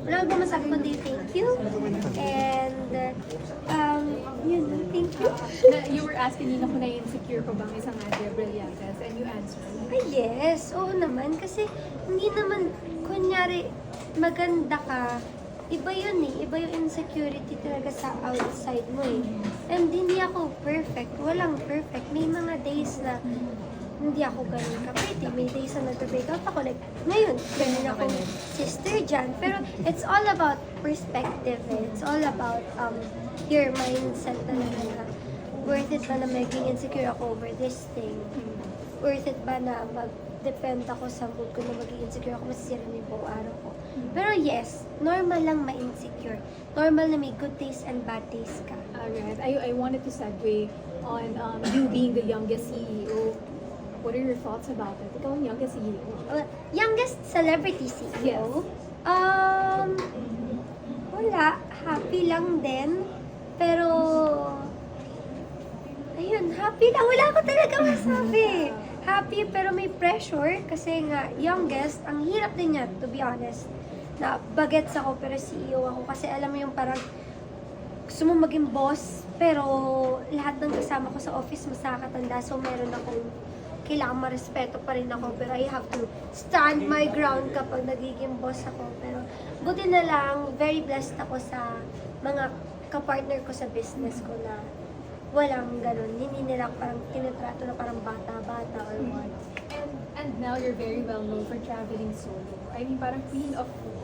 wala akong masabi kundi thank you. And, yun, thank you. You were asking nila kung na-insecure ko bang isang Andrea Brillantes and you answered. Ay, yes. Oo naman. Kasi hindi naman, kunyari, maganda ka, iba yun eh. Iba yung insecurity talaga sa outside mo eh. And hindi ako perfect. Walang perfect. May mga days na hindi ako ganun ka-pretty. May days na nag-break out ako. Like, ngayon, ganun akong sister dyan. Pero it's all about perspective eh. It's all about your mindset talaga na worth it ba na maging insecure ako over this thing? Worth it ba na mag-depend ako sa mood ko na maging insecure ako, masisira na yung buong araw ko. Pero yes, normal lang ma-insecure. Normal na may good days and bad days ka. Alright, I wanted to segue on you being the youngest CEO. What are your thoughts about it? Ikaw ang youngest CEO. Youngest celebrity CEO? Yes. Wala. Happy lang din. Pero, ayun, happy lang. Wala ko talaga masabi. Happy pero may pressure kasi nga, youngest, ang hirap din niya, to be honest. Na bagets ako pero CEO ako kasi alam mo yung parang gusto mo maging boss pero lahat ng kasama ko sa office mas nakakatanda so meron akong kailangan marespeto pa rin ako pero I have to stand my ground kapag nagiging boss ako pero buti na lang very blessed ako sa mga kapartner ko sa business ko na walang ganun. Hindi nila parang tinatrato na parang bata-bata or what. And now you're very well known for traveling solo. I mean, parang queen of food.